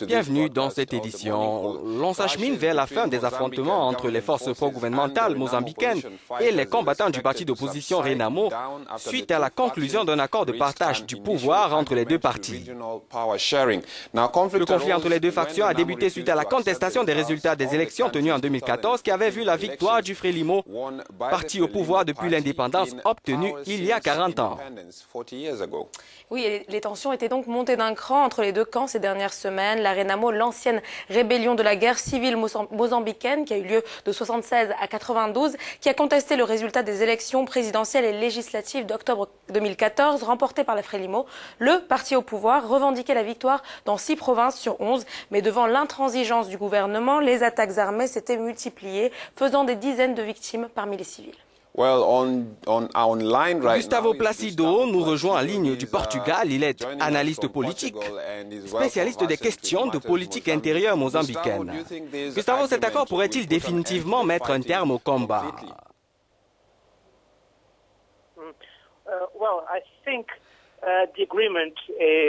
Bienvenue dans cette édition. L'on s'achemine vers la fin des affrontements entre les forces pro-gouvernementales mozambicaines et les combattants du parti d'opposition Renamo suite à la conclusion d'un accord de partage du pouvoir entre les deux partis. Le conflit entre les deux factions a débuté suite à la contestation des résultats des élections tenues en 2014 qui avaient vu la victoire du Frelimo, parti au pouvoir depuis l'indépendance obtenue il y a 40 ans. Oui, et les tensions étaient donc montées d'un cran entre les deux camps ces dernières semaines. La Renamo, l'ancienne rébellion de la guerre civile mozambicaine qui a eu lieu de 1976 à 1992, qui a contesté le résultat des élections présidentielles et législatives d'octobre 2014 remportées par la Frelimo. Le parti au pouvoir revendiquait la victoire dans 6 provinces sur 11, mais devant l'intransigeance du gouvernement, les attaques armées s'étaient multipliées, faisant des dizaines de victimes parmi les civils. Gustavo Placido nous rejoint en ligne du Portugal. Il est analyste politique, spécialiste des questions de politique intérieure mozambicaine. Gustavo, cet accord pourrait-il définitivement mettre un terme au combat?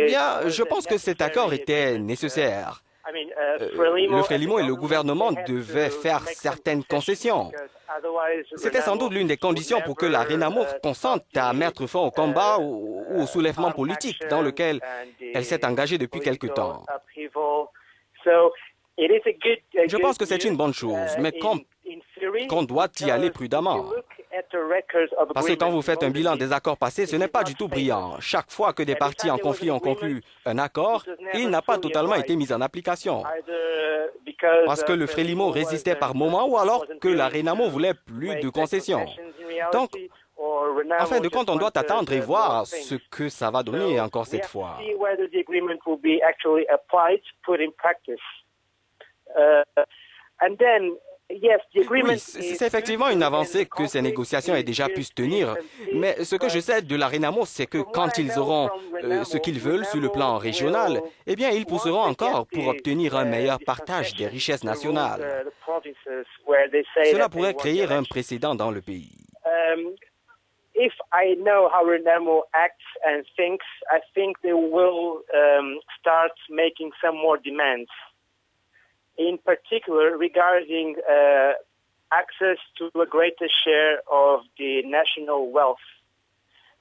Bien, je pense que cet accord était nécessaire. Le Frelimo et le gouvernement devaient faire certaines concessions. C'était sans doute l'une des conditions pour que la Renamo consente à mettre fin au combat ou au soulèvement politique dans lequel elle s'est engagée depuis quelque temps. Je pense que c'est une bonne chose, mais qu'on doit y aller prudemment. Parce que quand vous faites un bilan des accords passés, ce n'est pas du tout brillant. Chaque fois que des parties en conflit ont conclu un accord, il n'a pas totalement été mis en application. Parce que le Frelimo résistait par moments ou alors que la Renamo voulait plus de concessions. Donc, en fin de compte, on doit attendre et voir ce que ça va donner encore cette fois. Oui, c'est effectivement une avancée que ces négociations aient déjà pu se tenir. Mais ce que je sais de la Renamo, c'est que quand ils auront ce qu'ils veulent sur le plan régional, eh bien, ils pousseront encore pour obtenir un meilleur partage des richesses nationales. Cela pourrait créer un précédent dans le pays. If I know how Renamo acts and thinks, I think they will start making some more demands. In particular, regarding access to a greater share of the national wealth.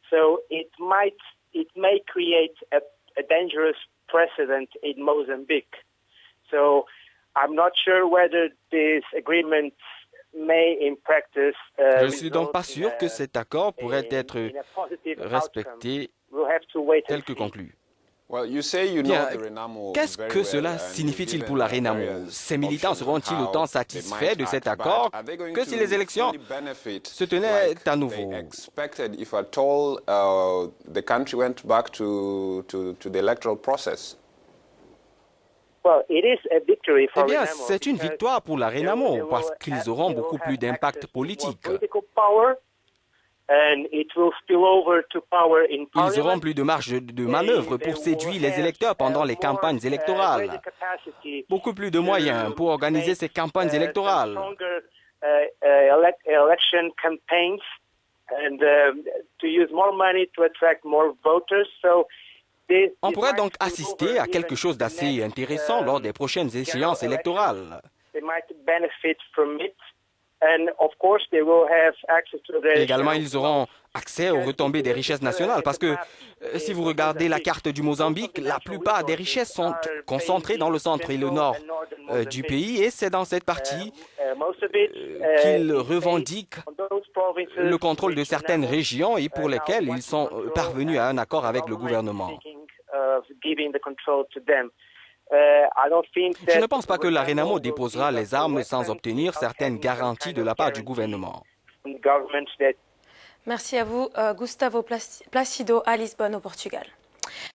So it may create a dangerous precedent in Mozambique. So I'm not sure whether this agreement may in practice Je ne suis donc pas sûr que cet accord pourrait être respecté tel que conclu. Bien, qu'est-ce que cela signifie-t-il pour la Renamo? Ces militants seront-ils autant satisfaits de cet accord que si les élections se tenaient à nouveau? Eh bien, c'est une victoire pour la Renamo parce qu'ils auront beaucoup plus d'impact politique. Ils auront plus de marge de manœuvre pour séduire les électeurs pendant les campagnes électorales. Beaucoup plus de moyens pour organiser ces campagnes électorales. On pourrait donc assister à quelque chose d'assez intéressant lors des prochaines échéances électorales. Également, ils auront accès aux retombées des richesses nationales parce que si vous regardez la carte du Mozambique, la plupart des richesses sont concentrées dans le centre et le nord du pays et c'est dans cette partie qu'ils revendiquent le contrôle de certaines régions et pour lesquelles ils sont parvenus à un accord avec le gouvernement. Je ne pense pas que la Renamo déposera les armes sans obtenir certaines garanties de la part du gouvernement. Merci à vous, Gustavo Placido, à Lisbonne, au Portugal.